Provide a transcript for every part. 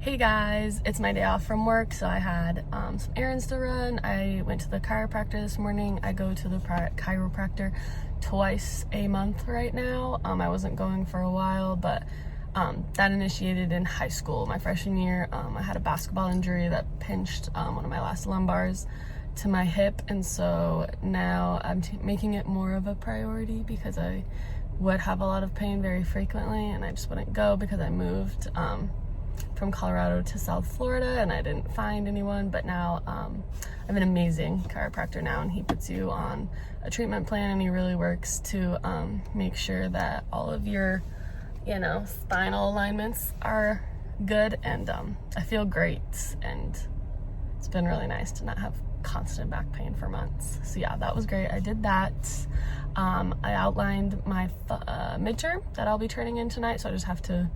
Hey guys, it's my day off from work, so I had some errands to run. I went to the chiropractor this morning. I go to the chiropractor twice a month right now. I wasn't going for a while, but that initiated in high school. My freshman year, I had a basketball injury that pinched one of my last lumbars to my hip, and so now I'm making it more of a priority because I would have a lot of pain very frequently, and I just wouldn't go because I moved from Colorado to South Florida and I didn't find anyone. But now I have an amazing chiropractor now, and he puts you on a treatment plan, and he really works to make sure that all of your spinal alignments are good, and I feel great, and it's been really nice to not have constant back pain for months. So yeah, that was great. I did that. I outlined my midterm that I'll be turning in tonight, so I just have to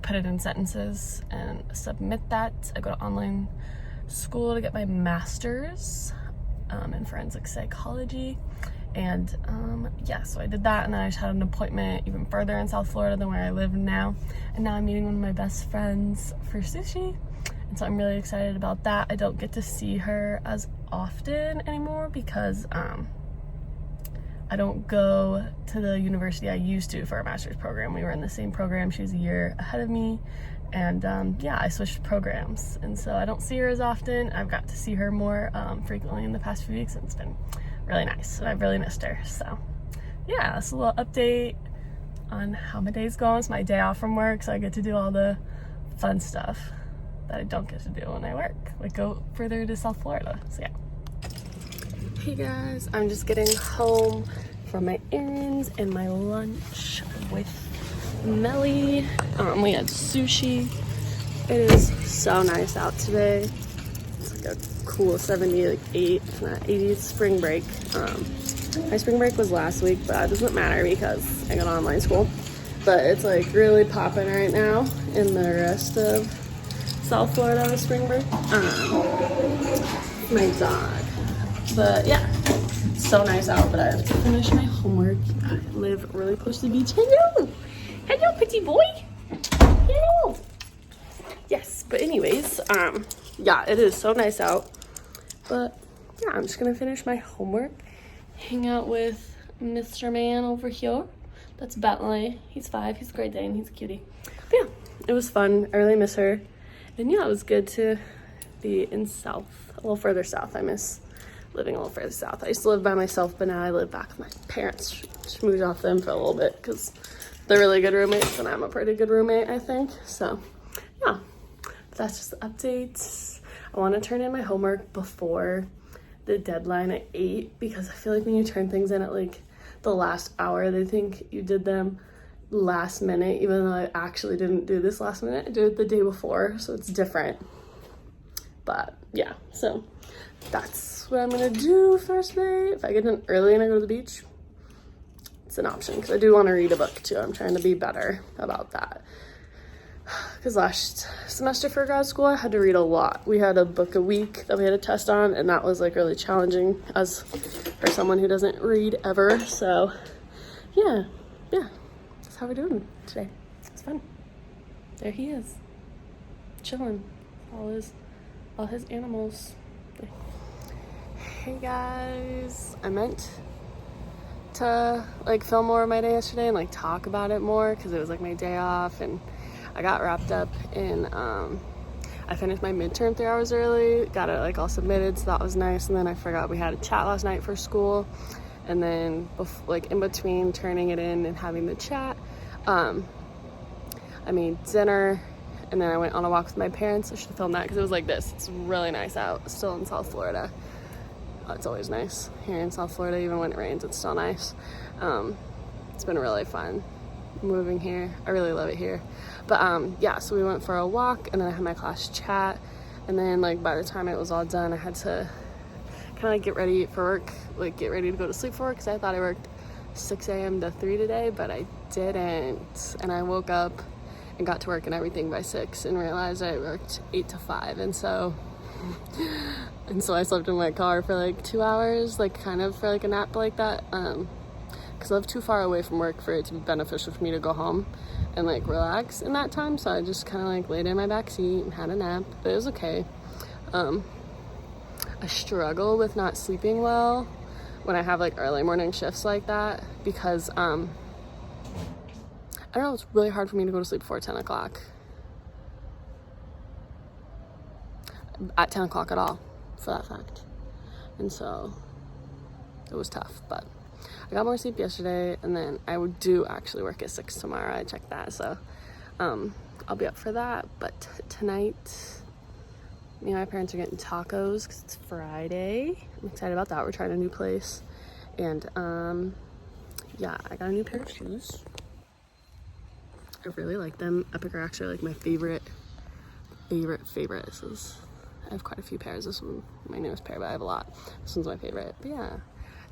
put it in sentences and submit that. I go to online school to get my master's in forensic psychology, and yeah, so I did that, and then I just had an appointment even further in South Florida than where I live now, and now I'm meeting one of my best friends for sushi, and so I'm really excited about that. I don't get to see her as often anymore because I don't go to the university I used to for a master's program. We were in the same program. She was a year ahead of me, and yeah, I switched programs, and so I don't see her as often. I've got to see her more frequently in the past few weeks, and it's been really nice, and I've really missed her. So yeah, that's a little update on how my day's going. It's my day off from work, so I get to do all the fun stuff that I don't get to do when I work, like go further to South Florida. So yeah. Hey guys, I'm just getting home from my errands and my lunch with Melly. We had sushi. It is so nice out today. It's like a cool 78, it's not 80, it's spring break. My spring break was last week, but it doesn't matter because I got online school. But it's like really popping right now in the rest of South Florida with spring break. My dog. But yeah, so nice out, but I have to finish my homework. I live really close to the beach. Hello! Hello, pretty boy! Hello! Yes, but anyways, yeah, it is so nice out. But yeah, I'm just gonna finish my homework, hang out with Mr. Man over here. That's Bentley. He's 5, he's a Great Dane, he's a cutie. But yeah, it was fun. I really miss her. And yeah, it was good to be in South, a little further south. I miss living a little further south. I used to live by myself, but now I live back with my parents. Just moved off them for a little bit because they're really good roommates, and I'm a pretty good roommate, I think. So yeah, that's just the updates. I want to turn in my homework before the deadline at 8 because I feel like when you turn things in at like the last hour, they think you did them last minute, even though I actually didn't do this last minute. I did it the day before, so it's different. But yeah, so that's what I'm gonna do Thursday. If I get in early and I go to the beach, it's an option because I do want to read a book too. I'm trying to be better about that because last semester for grad school I had to read a lot. We had a book a week that we had a test on, and that was like really challenging as for someone who doesn't read ever. So yeah, that's how we're doing today. It's fun. There he is, chilling, all his animals. Hey guys, I meant to film more of my day yesterday and talk about it more because it was my day off, and I got wrapped up in I finished my midterm 3 hours early, got it all submitted, so that was nice. And then I forgot we had a chat last night for school, and then in between turning it in and having the chat, I made dinner, and then I went on a walk with my parents. I should have filmed that because it was like this. It's really nice out, still in South Florida. It's always nice here in South Florida. Even when it rains, it's still nice. It's been really fun moving here. I really love it here. But yeah, so we went for a walk, and then I had my class chat, and then by the time it was all done, I had to kind of get ready for work, get ready to go to sleep for work because I thought I worked 6 a.m. to 3 today, but I didn't. And I woke up and got to work and everything by 6 and realized I worked 8 to 5, and so I slept in my car for 2 hours, kind of for a nap like that, because because I live too far away from work for it to be beneficial for me to go home and like relax in that time. So I just kind of like laid in my back seat and had a nap, but it was okay. I struggle with not sleeping well when I have like early morning shifts like that, because I don't know, it's really hard for me to go to sleep before 10 o'clock. At 10 o'clock at all, for that fact. And so it was tough, but I got more sleep yesterday, and then I would do actually work at 6 tomorrow. I checked that, so I'll be up for that. But tonight, me and my parents are getting tacos because it's Friday. I'm excited about that. We're trying a new place, and yeah, I got a new pair of shoes. I really like them. Epic are actually like my favorite. This is, I have quite a few pairs. This one, my newest pair, but I have a lot. This one's my favorite. But yeah,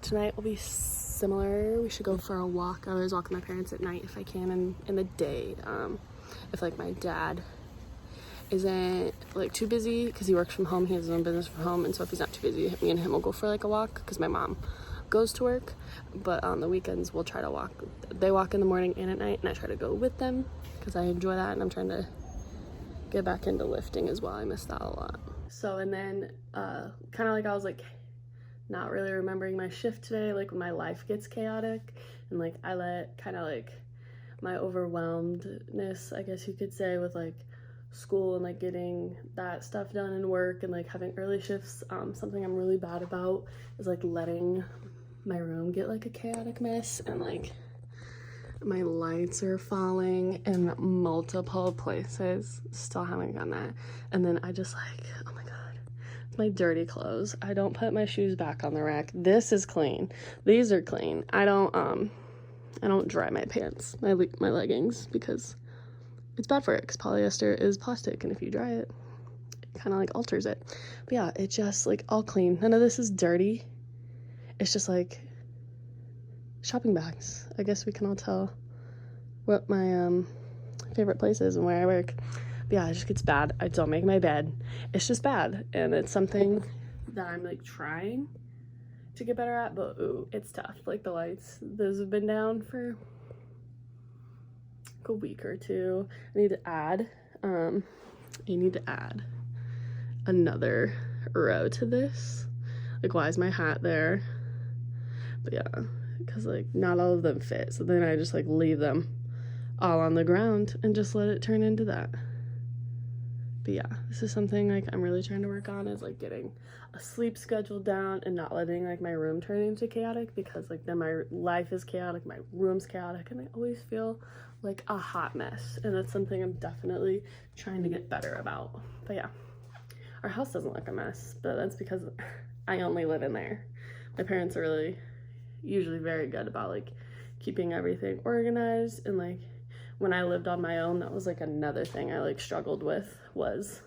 tonight will be similar. We should go for a walk. I always walk with my parents at night if I can, in the day. If like my dad isn't like too busy, because he works from home, he has his own business from home, and so if he's not too busy, me and him will go for like a walk, because my mom goes to work. But on the weekends we'll try to walk. They walk in the morning and at night, and I try to go with them because I enjoy that, and I'm trying to get back into lifting as well. I miss that a lot. So, and then kind of like I was like not really remembering my shift today, like when my life gets chaotic, and like I let kind of like my overwhelmedness, I guess you could say, with like school and like getting that stuff done and work and like having early shifts. Something I'm really bad about is like letting my room get like a chaotic mess, and like my lights are falling in multiple places. Still haven't done that. And then I just like, oh my god, my dirty clothes. I don't put my shoes back on the rack. This is clean. These are clean. I don't dry my pants, my leggings, because it's bad for it, because polyester is plastic, and if you dry it, it kind of like alters it. But yeah, it just like all clean. None of this is dirty. It's just like shopping bags. I guess we can all tell what my favorite place is and where I work. But yeah, it just gets bad. I don't make my bed. It's just bad, and it's something that I'm like trying to get better at, but ooh, it's tough. Like the lights, those have been down for like a week or two. I need to add another row to this. Like, why is my hat there? But yeah, because like not all of them fit, so then I just like leave them all on the ground and just let it turn into that. But yeah, this is something like I'm really trying to work on, is like getting a sleep schedule down and not letting like my room turn into chaotic, because like then my life is chaotic, my room's chaotic, and I always feel like a hot mess, and that's something I'm definitely trying to get better about. But yeah, our house doesn't look a mess, but that's because I only live in there. My parents are really usually very good about like keeping everything organized, and like when I lived on my own, that was like another thing I like struggled with, was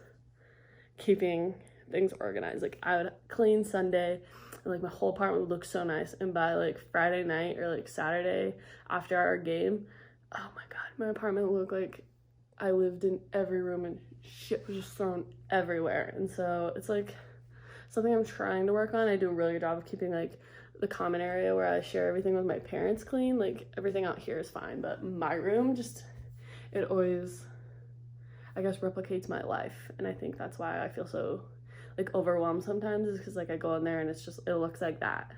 keeping things organized. Like I would clean Sunday and like my whole apartment would look so nice, and by like Friday night or like Saturday after our game, oh my god, my apartment looked like I lived in every room and shit was just thrown everywhere. And so it's like something I'm trying to work on. I do a really good job of keeping like the common area where I share everything with my parents clean. Like everything out here is fine, but my room just, it always, I guess, replicates my life. And I think that's why I feel so like overwhelmed sometimes, is because like I go in there and it's just, it looks like that.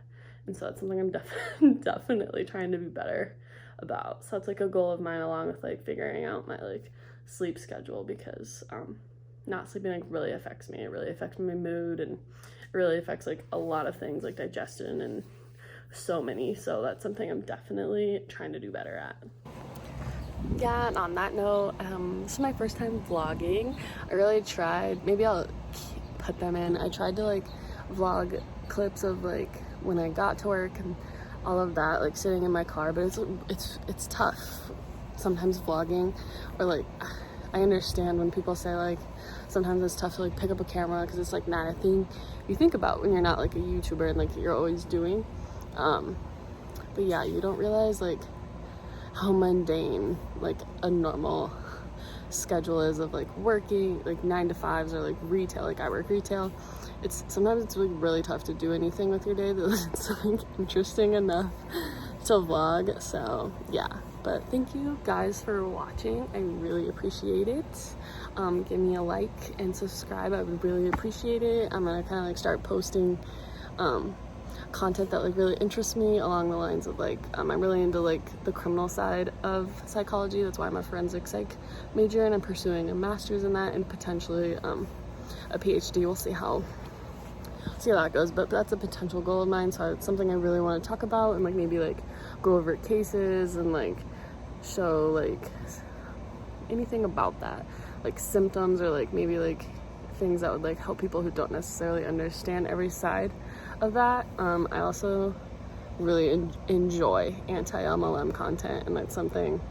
And so that's something I'm definitely trying to be better about. So that's like a goal of mine, along with like figuring out my like sleep schedule, because not sleeping like really affects me. It really affects my mood, and it really affects like a lot of things like digestion and so many. So that's something I'm definitely trying to do better at. Yeah, and on that note, this is my first time vlogging. I really tried, maybe I'll put them in. I tried to like vlog clips of like when I got to work and all of that, like sitting in my car, but it's tough sometimes vlogging, or like I understand when people say like sometimes it's tough to like pick up a camera, because it's like not a thing you think about when you're not like a YouTuber and like you're always doing. But yeah, you don't realize like how mundane like a normal schedule is of like working like 9 to 5s, or like retail. Like I work retail. Sometimes it's like really tough to do anything with your day that's like interesting enough to vlog, so yeah. But thank you guys for watching. I really appreciate it. Give me a like and subscribe. I would really appreciate it. I'm gonna kind of like start posting content that like really interests me along the lines of like I'm really into like the criminal side of psychology. That's why I'm a forensic psych major, and I'm pursuing a master's in that and potentially a PhD. We'll see how that goes, but that's a potential goal of mine. So it's something I really want to talk about and like maybe like go over cases and like show like anything about that, like symptoms or like maybe like things that would like help people who don't necessarily understand every side of that. I also really enjoy anti-MLM content, and that's something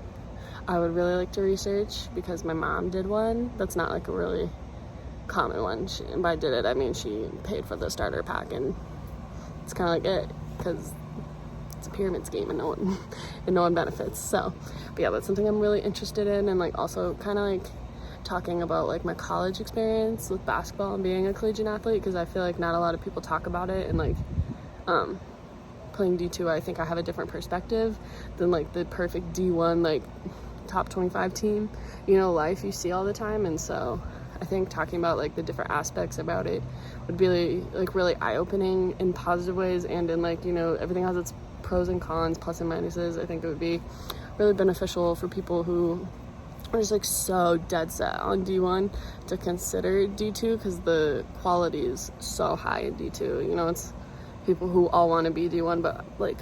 I would really like to research because my mom did one. That's not like a really common one. And by did it, I mean she paid for the starter pack, and it's kind of like it because it's a pyramid scheme and no one benefits. So, but yeah, that's something I'm really interested in, and like also kind of like talking about like my college experience with basketball and being a collegiate athlete, because I feel like not a lot of people talk about it, and like playing D2, I think I have a different perspective than like the perfect D1 like top 25 team, life you see all the time. And so I think talking about like the different aspects about it would be like really eye-opening in positive ways, and in like everything has its pros and cons, plus and minuses. I think it would be really beneficial for people who are just like so dead set on D1 to consider D2, because the quality is so high in D2. It's people who all want to be D1 but like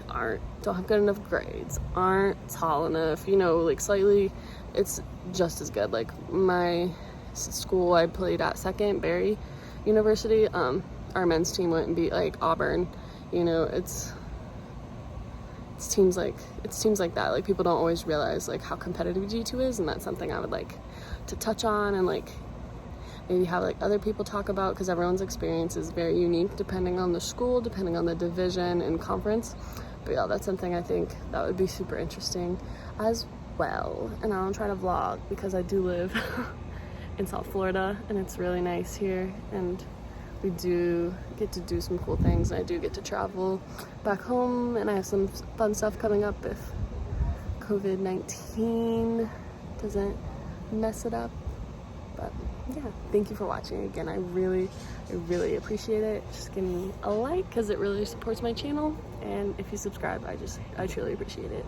don't have good enough grades, aren't tall enough, like slightly. It's just as good. Like my school I played at second, Barry University, our men's team went and beat like Auburn. It seems like that. Like people don't always realize like how competitive D2 is, and that's something I would like to touch on and like maybe have like other people talk about, because everyone's experience is very unique depending on the school, depending on the division and conference. But yeah, that's something I think that would be super interesting as well. And I'll try to vlog because I do live in South Florida and it's really nice here, and we do get to do some cool things. I do get to travel back home, and I have some fun stuff coming up if COVID-19 doesn't mess it up. But yeah, thank you for watching again. I really appreciate it. Just give me a like because it really supports my channel, and if you subscribe, I truly appreciate it.